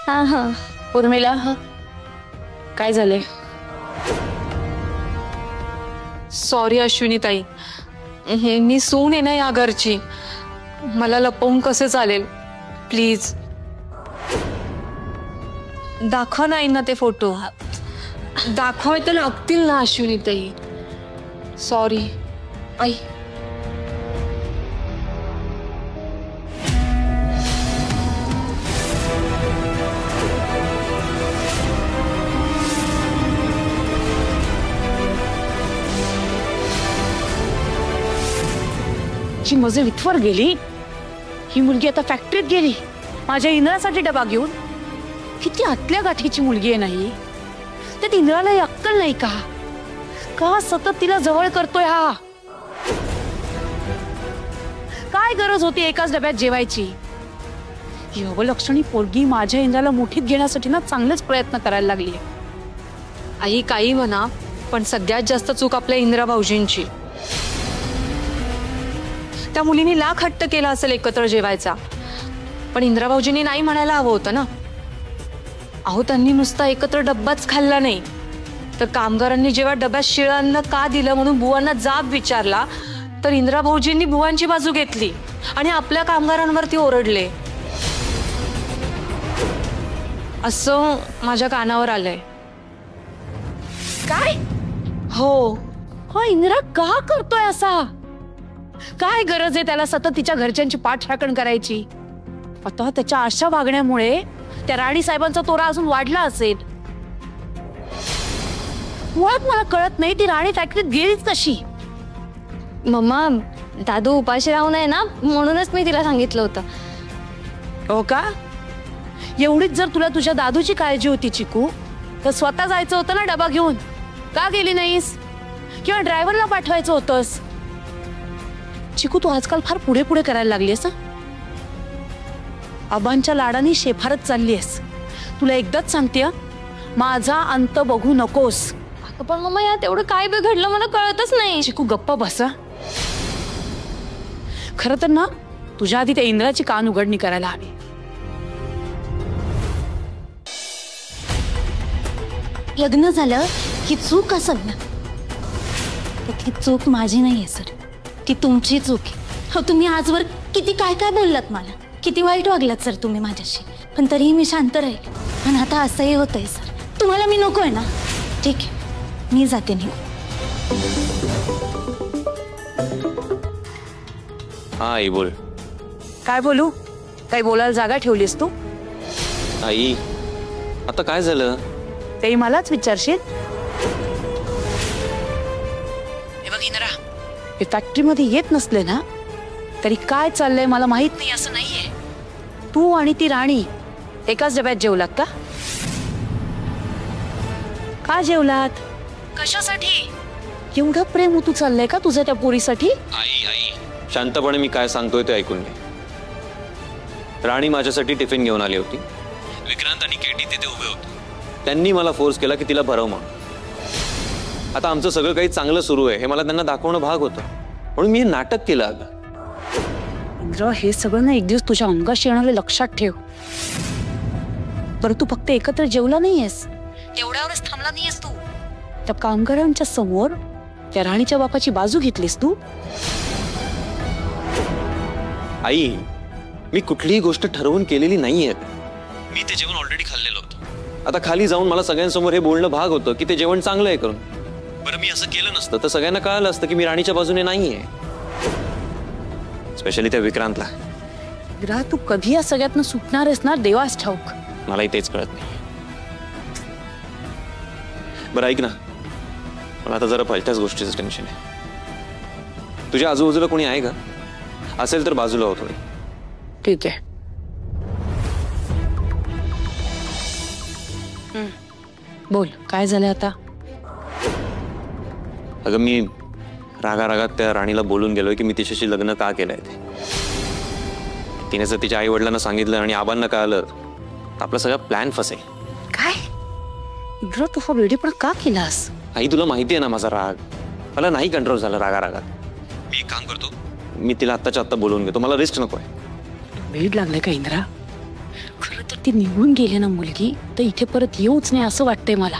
हाँ हाँ उर्मिला, काय झालंय? सॉरी अश्विनी ताई, मी सून आहे ना या घरची, मला लपवून कसे चालेल? प्लीज दाखवा नाही ना ते फोटो, दाखवाय तर लागतील ना अश्विनी ताई. Sorry I. ही मजे विथवर गेली. ही मुलगी आता फॅक्टरीत गेली माझ्या इंद्रासाठी डबा घेऊन. किती आतल्या गाठीची मुलगी आहे नाही, तर इंद्राला अक्कल नाही का? का सतत तिला जवळ करतोय हा? काय गरज होती एकाच डब्यात जेवायची? ही अवलक्षणी पोरगी माझ्या इंद्राला मुठीत घेण्यासाठी ना चांगलेच प्रयत्न करायला लागली. आई काही म्हणा, पण सगळ्यात जास्त चूक आपल्या इंदिरा भाऊजींची. त्या मुलीने लाख हट्ट केला असेल एकत्र जेवायचा, पण इंदिरा भाऊजींनी नाही म्हणायला हवं होतं ना. अहो, त्यांनी नुसता एकत्र डब्बाच खाल्ला नाही, तर कामगारांनी जेव्हा डब्यात शिळं अन्न का दिलं म्हणून बुवांना जाब विचारला, तर इंदिरा भाऊजींनी बुवांची बाजू घेतली आणि आपल्या कामगारांवरती ओरडले. असं माझ्या कानावर आलंय. काय? हो. हा इंदिरा का करतोय असा? काय गरज आहे त्याला सतत तिच्या घरच्यांची पाठराखण करायची? आता त्याच्या अशा वागण्यामुळे त्या राणी साहेबांचा तोरा अजून वाढला असेल. मुळात मला कळत नाही ती राणी फॅक्टरीत गेलीच कशी? मम्मा, दादू उपाशी राहू नये ना, म्हणूनच मी तिला सांगितलं होतं. हो का? एवढीच जर तुला तुझ्या दादूची काळजी होती चिकू, तर स्वतः जायचं होतं ना डबा घेऊन. का गेली नाहीस? किंवा ड्रायव्हरला पाठवायचं होतंस? चिकू, तू आजकाल फार पुढे पुढे करायला लागलीस. आबांच्या लाडाने शेफारत चाललीस. तुला एकदाच सांगते, माझा अंत बघू नकोस. पण मम्मा, यात एवढं काय बिघडलं मला कळतच नाही. चिकू, गप्पा बसा. खरं तर ना, तुझ्या आधी त्या इंद्राची कान उघडणी करायला हवी. लग्न झालं ही चूक असेल ना, तर ती चूक माझी नाहीये सर, ती तुमची चूक आहे. हो, तुम्ही आजवर किती काय काय बोललात मला, किती वाईट वागलात सर तुम्ही माझ्याशी, पण तरीही मी शांत राहील. पण आता असंही होतंय सर, तुम्हाला मी नको आहे ना? ठीक आहे, मी जाते निघून. हा आई बोल. काय बोलू? काही बोलायला जागा ठेवलीस तू? आई आता काय झालं तेही मलाच विचारशील? हे बघ इंदिरा, हे फॅक्टरीमध्ये येत नसले ना तरी काय चाललंय मला माहित नाही असं नाहीये. तू आणि ती राणी एकाच डब्यात जेवलात का? का जेवलात? कशासाठी? एवढं प्रेम उतू चाललंय का तुझं त्या पोरीसाठी? आई आई शांतपणे मी काय सांगतोय ते ऐकून घे. राणी माझ्यासाठी टिफिन घेऊन आली होती. विक्रांत आणि केटी तिथे उभे होते. त्यांनी मला फोर्स केला की तिला भरव म्हणून. आता आमचं सगळं काही चांगलं सुरू आहे हे मला त्यांना दाखवणं भाग होतं, म्हणून मी हे नाटक केलं. अगं इंद्रा, हे सगळं ना एक दिवस तुझ्या अंगाशी येणारे लक्षात ठेव. बरं, तू फक्त एकत्र जेवला नाहीयेस, तेवढ्यावरच थांबला नाहीयेस. तू त्या कामगारांच्या समोर त्या राणीच्या बापाची बाजू घेतलीस तू. आई मी कुठलीही गोष्ट ठरवून केलेली नाहीये. मी ते जेवण ऑलरेडी खाल्लेलं होतं. आता खाली जाऊन मला सगळ्यांसमोर हे बोलणं भाग होतं की ते जेवण चांगलं आहे करून. बरं, मी असं केलं नसतं तर सगळ्यांना कळलं असतं की मी राणीच्या बाजूने नाहीये, स्पेशली त्या विक्रांतला. इंद्रा, तू कधी या सगळ्यातनं सुटणार आहेस ना देवास ठाऊक. मलाही तेच कळत नाही. बरं ऐक ना, मला आता जरा भलत्याच गोष्टीचं टेन्शन आहे. तुझ्या आजूबाजूला कोणी आहे का? असेल तर बाजूला हो थोडी. ठीक आहे. बोल, काय झालं आता? अगं मी रागारागात त्या राणीला बोलून गेलोय की मी तिच्याशी लग्न का केलंय ते. तिने जर तिच्या आई वडिलांना सांगितलं आणि आबांना कळलं तर आपला सगळा प्लॅन फसेल. काय इंद्रा, तू हा वेडेपणा का केलास? आई तुला माहिती आहे ना माझा राग, मला नाही कंट्रोल झाला रागारागात. मी एक काम करतो, मी तिला आत्ताच्या आत्ता बोलवून घेतो. मला रिस्क नको आहे. वेड लागलाय का इंद्रा? खरं तर ती निघून गेली ना मुलगी तर इथे परत येऊच नाही असं वाटतंय मला.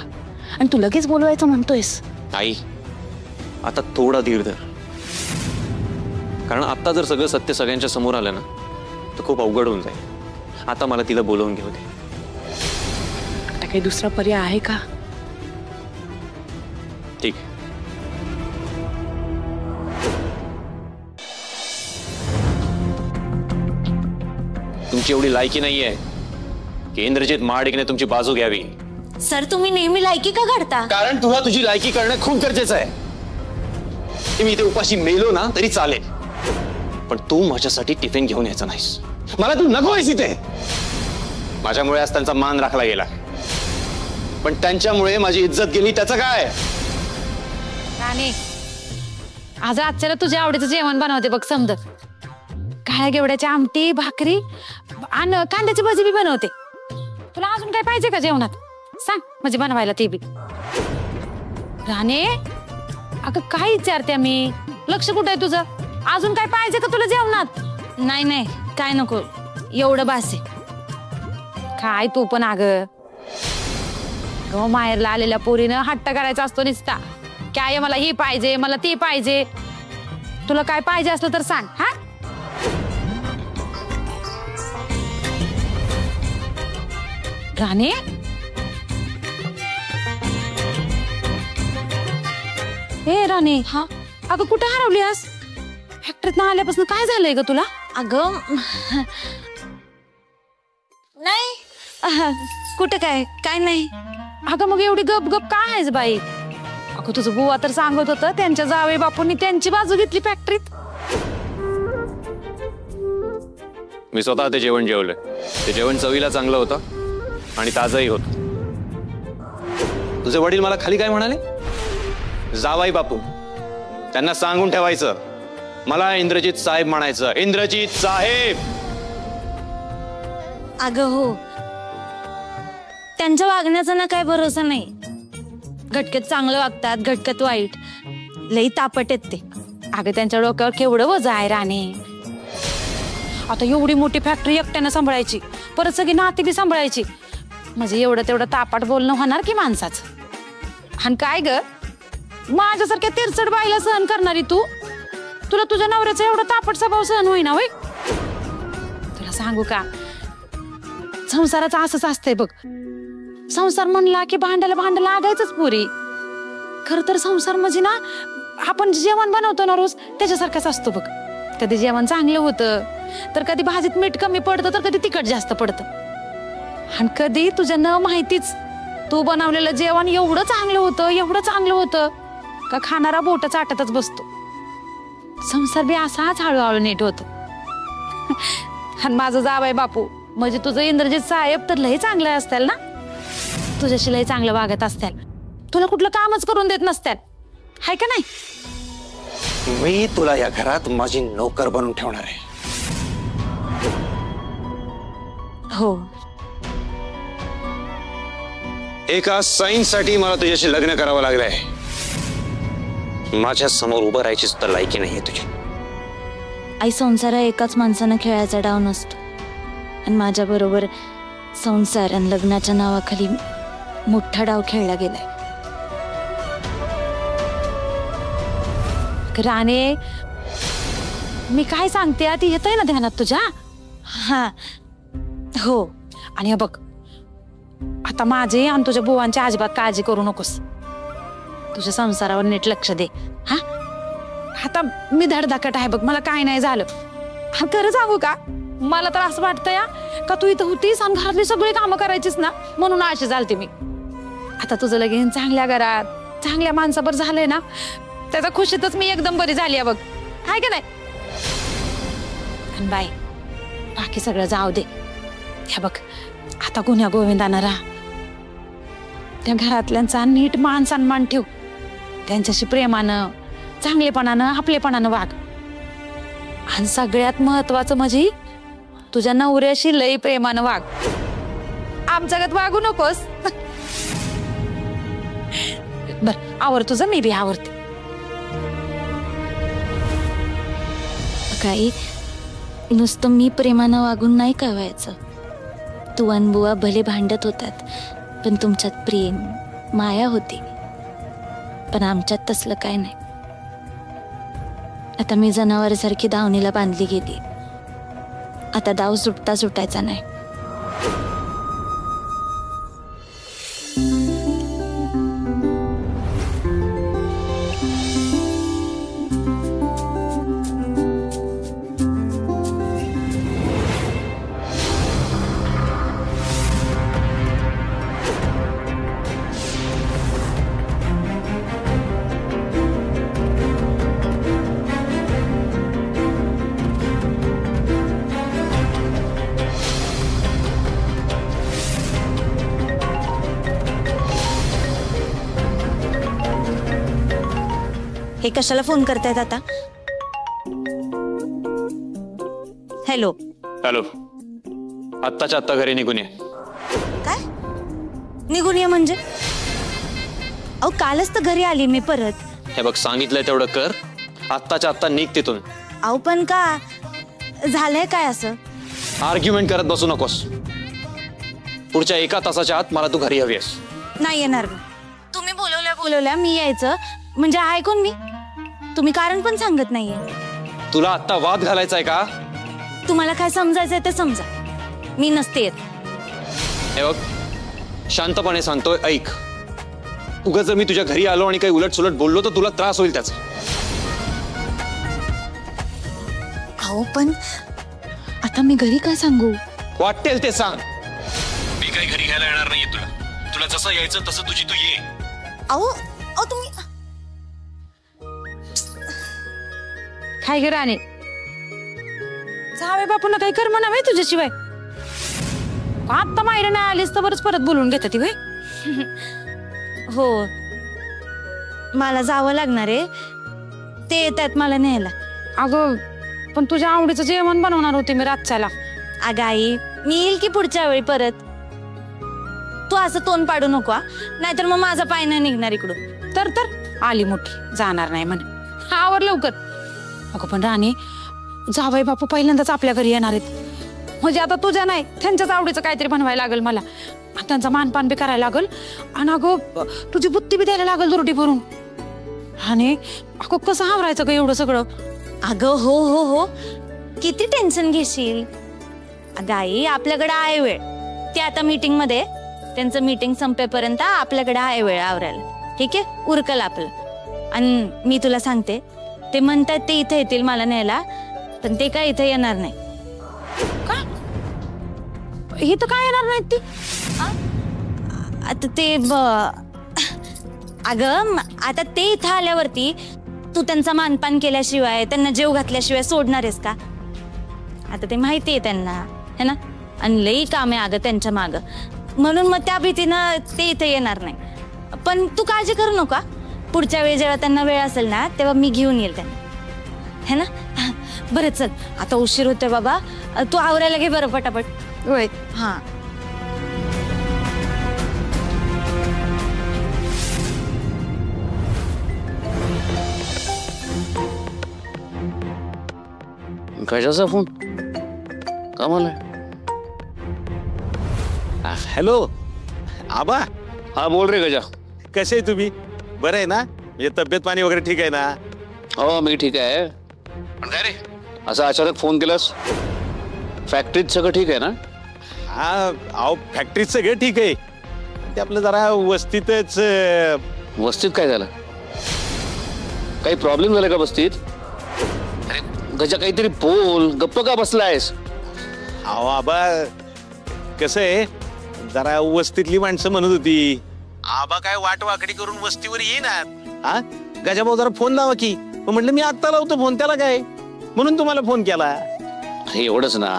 आणि तू लगेच बोलवायचं म्हणतोयस. आई आता थोडा धीर धर, कारण आता जर सगळं सत्य सगळ्यांच्या समोर आलं ना तर खूप अवघड होऊन जाईल. आता मला तिला बोलवून घेऊ दे. आता काही दुसरा पर्याय आहे का? ठीक आहे. तुमची एवढी लायकी नाहीये की इंद्रजित महाडिकने तुमची बाजू घ्यावी. सर तुम्ही नेहमी लायकी का काढता? कारण तुला तुझी लायकी करणं खूप गरजेचं आहे. मी इथे उपाशी मेलो ना तरी चालेल, पण तू माझ्यासाठी टिफिन घेऊन यायचा नाहीस. मला तू नको आहेस इथे. माझ्यामुळे आज त्यांचा मान राखला गेला, पण त्यांच्यामुळे माझी इज्जत गेली त्याचं काय? राणे, आज आजच्याला तुझ्या आवडीचं जेवण बनवते बघ. समज काळ्या गेवड्याची आमटी, भाकरी आणि कांद्याची भाजी बी बनवते. तुला अजून काय पाहिजे का जेवणात? सांग म्हणजे बनवायला ते बी. राणे अगं काय विचारते मी, लक्ष कुठं आहे तुझं? अजून काय पाहिजे का तुला जेवणात? नाही नाही काय नको, एवढं बास आहे. काय तू पण अगं गो माहेरला आलेल्या पोरीनं हट्ट करायचा असतो निसता. काय मला हे पाहिजे, मला ते पाहिजे. तुला काय पाहिजे असलं तर सांग. हा राणे, हे राणे, हा अगं कुठं हरवली आज? फॅक्टरीत ना आल्यापासून काय झालंय ग तुला? अगं नाही कुठं काय काय नाही. अगं मग एवढी गप गप काय आहेस बाई? अगं तुझं बुवा तर सांगत होतं त्यांच्या जावे बापूंनी त्यांची बाजू घेतली फॅक्टरीत. मी स्वतः ते जेवण जेवलंय. ते जेवण चवीला चांगलं होतं आणि ताजंही होतं. तुझे वडील मला खाली काय म्हणाले? जावाई बापू, त्यांना सांगून ठेवायचं मला इंद्रजित साहेब म्हणायचं. इंद्रजित साहेब. अगं हो, त्यांच्या वागण्याचा ना काय भरोसा नाही. घटकेत चांगलं वागतात, घटकेत वाईट. लई तापट आहेत ते. अगं त्यांच्या डोक्यावर केवढं वजन आहे राणे. आता एवढी मोठी फॅक्टरी एकट्यानं सांभाळायची, परत सगळी नाती बी सांभाळायची, म्हणजे एवढं तेवढं तापाट बोलणं होणार की माणसाचं? आणि काय ग, माझ्यासारख्या तिरसट बाईला सहन करणारी तू, तुला तुझ्या नवऱ्याचा एवढा तापट स्वभाव सहन होईना होय? तुला सांगू का, संसाराचं असंच असतंय बघ. संसार म्हणला की भांड्याला भांड लागायचंच पुरी. खर तर संसार म्हणजे ना, आपण जेवण बनवतो ना रोज त्याच्यासारखाच असतो बघ. कधी जेवण चांगलं होतं तर कधी भाजीत मीठ कमी पडतं, तर कधी तिखट जास्त पडतं. आणि कधी तुझ्या न माहितीच तू बनवलेलं जेवण एवढं चांगलं होतं, एवढं चांगलं होतं का खाणारा बोट चाटतच बसतो. संसार बी असाच हळूहळू नीट होतो. आणि माझं जावई बापू म्हणजे तुझं इंद्रजित साहेब तर लय चांगलं असतील ना, तुझ्याशी लय चांगलं वागत असतील, तुला कुठलं कामच करून देत नसतात, हाय का नाही? मी तुला या घरात माझी नोकर बनवून ठेवणार आहे. हो, एका साईनसाठी मला तुझ्याशी लग्न करावं लागलंय. माझ्या समोर उभं राहायची सुद्धा लायकी नाहीये तुझी. आई, संसार एकाच माणसानं खेळायचा डाव नसतो. आणि माझ्या बरोबर संसार आणि लग्नाच्या नावाखाली मोठा डाव खेळला गेलाय. राणे, मी काय सांगते ती येतंय ना ध्यानात तुझ्या? हा हो. आणि बघ, आता माझे आणि तुझ्या बुवांची अजिबात काळजी करू नकोस. तुझ्या संसारावर नीट लक्ष दे. हा, आता मी धडधाकट आहे बघ, मला काय नाही झालं. हा, खरं सांगू का, मला तर असं वाटतं या का तू इथं होतीस आणि घरातली सगळी कामं करायचीस ना, म्हणून अशी झालते मी. आता तुझं लगीन चांगल्या घरात चांगल्या माणसावर झालंय ना, त्याचा खुशीतच मी एकदम बरी झाली आहे बघ, हाय का नाही? आणि बाई, बाकी सगळं जाऊ दे. हे बघ, आता गुन्ह्या गोविंदानं राहा. त्या घरातल्यांचा नीट मान सन्मान ठेव. त्यांच्याशी प्रेमानं, चांगलेपणानं, आपलेपणानं वाग. आणि सगळ्यात महत्वाचं म्हणजे तुझ्या नवऱ्याशी लई प्रेमानं वाग. आमच्यागत वागू नकोस. बर, आवर तुझं, मी बी आवरते. काही नुसतं मी प्रेमानं वागून नाही कळवायचं. तू आणि बुवा भले भांडत होतात, पण तुमच्यात प्रेम माया होती. पण आमच्यात तसलं काय नाही. आता मी जनावरासारखी दावणीला बांधली गेली. आता दाव सुटायचा नाही. हे कशाला फोन करतायत आता? हॅलो. हॅलो, आत्ताच्या आत्ता घरी निघून ये. काय निघून ये म्हणजे? अहो कालच तर घरी आली मी परत. हे बघ, सांगितलंय तेवढं कर. आत्ताच्या आत्ता निघ तिथून. अहो पण का झालंय काय असं? आर्ग्युमेंट करत बसू नकोस. पुढच्या 1 तासाच्या आत मला तू घरी हवी आहेस. नाही येणार मी. तुम्ही बोलवल्या मी यायचं म्हणजे ऐकून मी? तुम्ही कारण पण सांगत नाहीये. तुला आत्ता वाद घालायचाय का? तुम्हाला काय समजायचंय ते समजा. मी नसते येत. हे बघ, शांतपणे सांगतोय, ऐक. उगाच जर मी तुझ्या घरी आलो आणि काही उलट सुलट बोललो तर तुला त्रास होईल त्याचा. अहो पण आता मी घरी काय सांगू? वाटेल ते सांग. मी काही घरी घ्यायला येणार नाहीये तुला. तुला जसं यायचं तसं तुझी तू ये. अहो तुम्ही काय गे राणे, जावे बापूंना काही कर म्हणा बाई तुझ्याशिवाय. आता मायरा नाही आलीस तर बरंच परत बोलून घेतात ती. हो मला जावं लागणार आहे. ते येतात मला न्यायला. अगं पण तुझ्या आवडीचं जेवण बनवणार होते मी रातच्याला. अगं आई मी येईल की पुढच्या वेळी परत. तू असं तोंड पाडू नको, नाहीतर मग माझा पाय नाही निघणार इकडून. तर आली मोठी, जाणार नाही म्हणे. आवर लवकर. अगं पण राणी, जावई बापू पहिल्यांदाच आपल्या घरी येणार आहेत. म्हणजे आता तुझ्या नाही त्यांच्याच आवडीचं काहीतरी बनवायला लागेल मला. त्यांचा मानपान बी करायला लागल. आणि अगं तुझी बुद्धी बी द्यायला लागल दुरटी भरून. आणि अगं कसं आवरायचं ग एवढं सगळं? अगं हो किती टेन्शन घेशील. अगं आई आपल्याकडे आहे वेळ. ते आता मीटिंग मध्ये, त्यांचं मीटिंग संपेपर्यंत आपल्याकडे आहे वेळ आवरायला. ठीक आहे, उरकल आपलं. आणि मी तुला सांगते, ते म्हणतात ते इथे येतील मला न्यायला, पण ते काय इथे येणार नाही. का? इथं काय येणार नाहीत ती? आता ते अगं आता ते इथं आल्यावरती तू त्यांचा मानपान केल्याशिवाय, त्यांना जेव घातल्याशिवाय सोडणार आहेस का? आता ते माहिती आहे त्यांना, है ना? आणि लई काम आहे अगं त्यांच्या मागं. म्हणून मग त्या भीतीनं ते इथे येणार नाही. पण तू काळजी करू नका. पुढच्या वेळी जेव्हा त्यांना वेळ असेल ना, तेव्हा मी घेऊन येईल त्यांना, है ना? बरं चल, आता उशीर होतोय बाबा. तू आवरायला घे बरं पटापट. होय. हा कशाचा फोन? कामाला? हॅलो आबा. हा बोल रे गजा. कसे आहे तुम्ही? बरं आहे ना? म्हणजे तब्येत पाणी वगैरे ठीक आहे ना? हो मी ठीक आहे. पण काय रे असं अचानक फोन केलास? फॅक्टरीत सगळं ठीक आहे ना? हा अहो फॅक्टरीत सगळं ठीक आहे. ते आपलं जरा वस्तीतच. वस्तीत काय झालं? काही प्रॉब्लेम झाला का वस्तीत? अरे गजा काहीतरी बोल, गप्प का बसलायस? अहो आबा कसं आहे, जरा वस्तीतली माणसं म्हणत होती आबा काय वाट वाकडी करून वस्तीवर येईनात. हा गजाभाऊ जरा फोन लावा की. म्हटलं मी आत्ता लावतो फोन, त्याला काय, म्हणून तुम्हाला फोन केला. अरे एवढंच ना,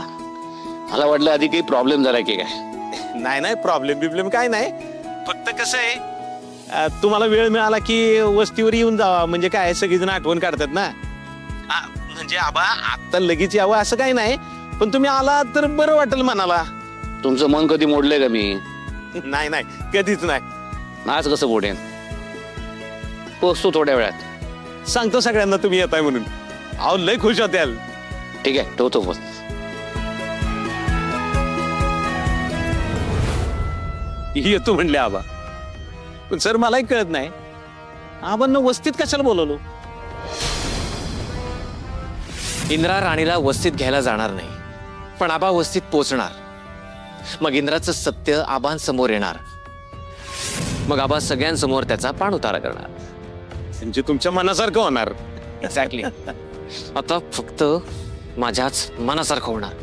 मला वाटलं आधी काही प्रॉब्लेम झाला की काय. नाही प्रॉब्लेम काय नाही. फक्त कसं आहे, तुम्हाला वेळ मिळाला की वस्तीवर येऊन जावा. म्हणजे काय सगळीजण आठवण काढतात ना. म्हणजे आबा आता लगेच यावं असं काही नाही, पण तुम्ही आला तर बरं वाटेल मनाला. तुमचं मन कधी मोडलंय का मी? नाही कधीच नाही. आज कसं मोडेन? पोचतो थोड्या वेळात. सांगतो सगळ्यांना तुम्ही येताय म्हणून. अहो लय खुश होत्याल. ठीक आहे, ठेवतो फोन. येतो म्हणले आबा. पण सर मलाही कळत नाही आबांना वस्तीत कशाला बोलवलो. इंद्रा राणीला वस्तीत घ्यायला जाणार नाही, पण आबा वस्तीत पोचणार. मग इंद्राचं सत्य आबांसमोर येणार. मग आबा सगळ्यांसमोर त्याचा पाणउतारा करणार. म्हणजे तुमच्या मनासारखं होणार. एक्झॅक्टली. आता फक्त माझ्याच मनासारखं होणार.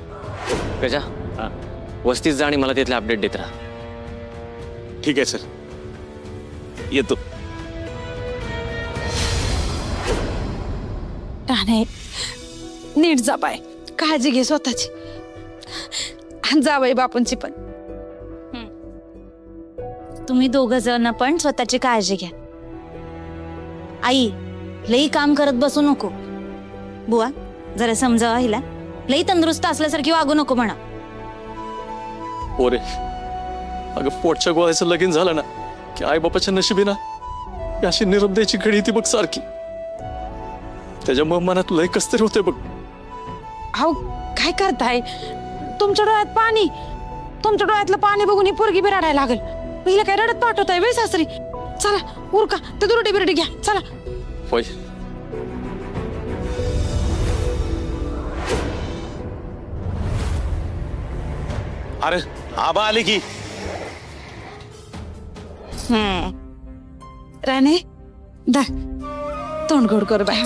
गजा, वस्तीत जा आणि मला तिथले अपडेट देत राहा. ठीक आहे सर, येतो. राणे, नीट जा बाय, काळजी घे स्वतःची. जावई बापूंची पण. तुम्ही दोघं जण पण स्वतःची काळजी घ्या. आई, लई काम करत बसू नको. बुवा, जरा समजावा हिला. लई तंदुरुस्त असल्यासारखी वागू नको म्हणा. पोरे, अगं पोटच्या गोळ्याचं लगीन झालं ना की आई बापाच्या नशिबी ना अशी निरोप द्यायची घडी ती बघ सारखी. त्याच्यामुळे मनात लय कसतरी होते बघ. अहो काय करताय? तुमच्या डोळ्यात पाणी, तुमच्या डोळ्यातलं पाणी बघून ही पोरगी बी रडायला लागल. हिला काय रडत पाठवताय वे सासरी? चला उरका, ते दुरडी बिरडी घ्या. चला. होय. अरे आबा आले की. राणे, दा तोंड गोड कर बाय.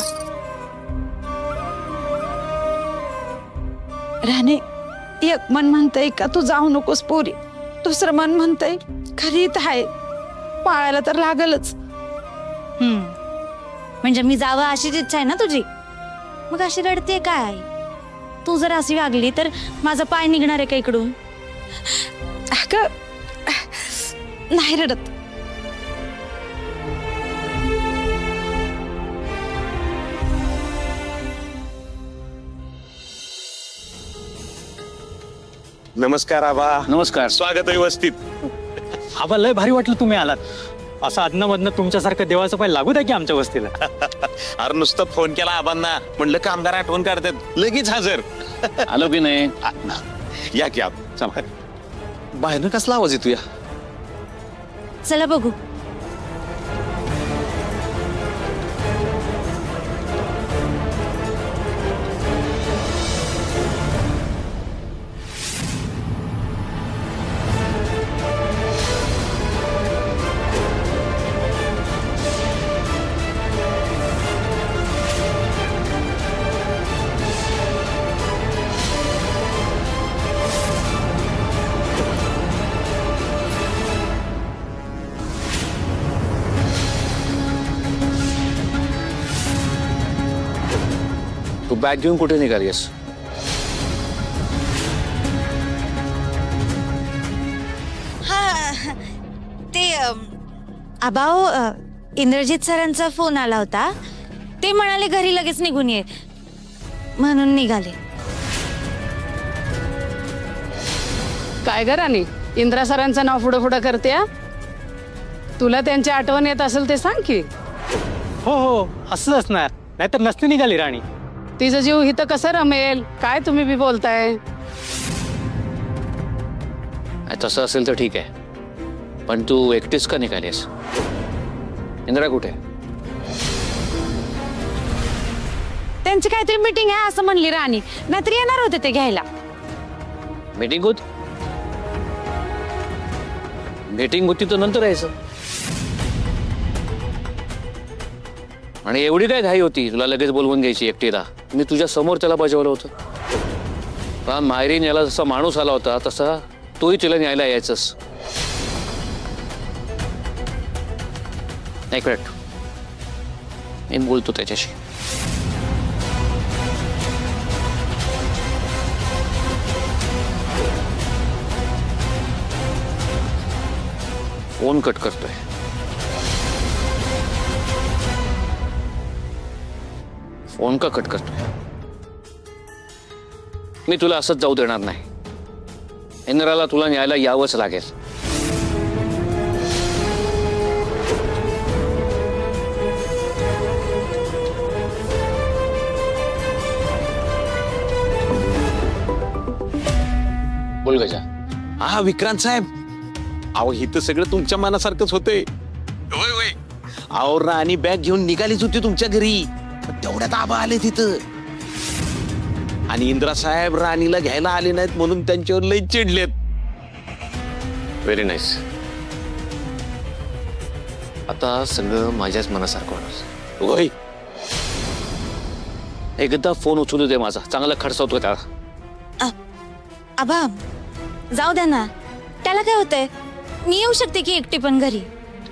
राणे, एक मन म्हणतंय का तू जाऊ नकोस पोरी. दुसरं मन म्हणतंय खरीत आहे, पाळायला तर लागलच. म्हणजे मी जावं अशीच इच्छा आहे ना तुझी? मग अशी रडते काय? तू जर अशी वागली तर माझा पाय निघणार आहे का इकडून? अगं, नाही रडत. नमस्कार आबा. नमस्कार. स्वागत आहे वस्तीत. आबा, लय भारी वाटलं तुम्ही आलात. असं अदनामधनं तुमच्यासारखं देवाचं पाय लागू द्या की आमच्या वस्तीला. अरे नुसतं फोन केला आबांना, म्हणलं कामगार आठवण काढतात, लगेच हजर. आलो की नाही? या की आप. बाहेरनं कसला आवाज येतो या? चला बघू. तू बॅग घेऊन कुठे निघालीस? ते आबाओ, इंद्रजित सरांचा फोन आला होता. ते म्हणाले घरी लगेच निघून ये, म्हणून निघाले. काय ग राणी, इंद्रा सरांचं नाव पुढं पुढं करते? तुला त्यांची आठवण येत असेल ते सांग की. हो हो, असंच असणार, नाहीतर नसती निघाली राणी. तिचं जीव हिथं कसं रमेल? काय तुम्ही बी बोलताय? तसं असेल तर ठीक आहे, पण तू एकटीच का निघालीस? इंद्रा कुठे? त्यांची काहीतरी मीटिंग आहे असं म्हणली राणी, नाहीतर येणार होते ते घ्यायला. मीटिंग होती? मीटिंग होती तर नंतर यायचं. आणि एवढी काय घाई होती तुला लगेच बोलवून घ्यायची एकटीला? मी तुझ्या समोर त्याला बजावलं होतं. मायरी न्यायला जसा माणूस आला होता तसा तोही तिला न्यायला यायचंस. एक मिनिट, मी बोलतो त्याच्याशी. फोन कट करतोय. फोन का कट करतोय? मी तुला असंच जाऊ देणार नाही. इंद्राला तुला न्यायला यावंच लागेल. बोल गजा. हा विक्रांत साहेब, अहो इथं सगळं तुमच्या मनासारखंच होतंय. होय होय. अहो राणी बॅग घेऊन निघालीच होती तुमच्या घरी, पण तेवढ्यात आबा आले तिथं. आणि इंद्रा साहेब राणीला घ्यायला आले नाहीत म्हणून त्यांच्यावर लई चिडलेत. Very nice. आता सगळं माझ्याच मनासारखं होणार. होय. एकदा फोन उचलू दे माझा, चांगला खडसावतो त्याला. आबा जाऊ द्या ना, त्याला काय होतंय? मी येऊ शकते की एकटी पण घरी.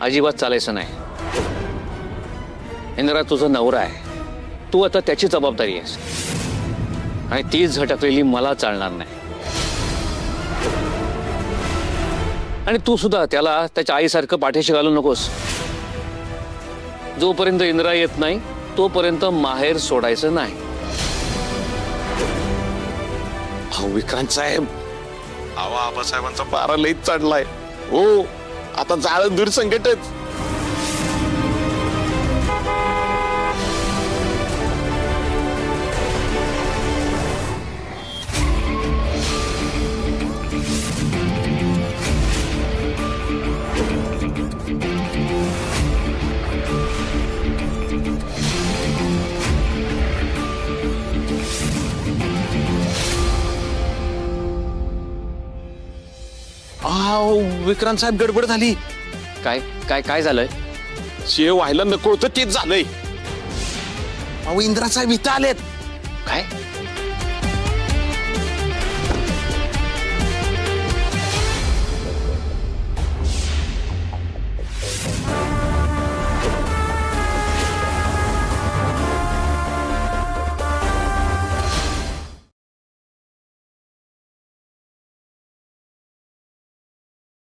अजिबात चालायचं नाही. इंद्रा तुझा नवरा आहे, तू आता त्याची जबाबदारी आहेस आणि ती झटकलेली मला चालणार नाही. आणि तू सुद्धा त्याला त्याच्या आईसारखं पाठीशी घालू नकोस. जोपर्यंत इंद्रा येत नाही तोपर्यंत माहेर सोडायचं नाही. अहो विक्रांत साहेब, अहो आबासाहेबांचा पारा लईच चढलाय हो. आता जाळं दूर संकटच. विक्रांत साहेब गडबड झाली. काय काय काय झालंय? शेव व्हायला नको होतं तेच झालंय. अहो इंद्रा साहेब इथं आलेत. काय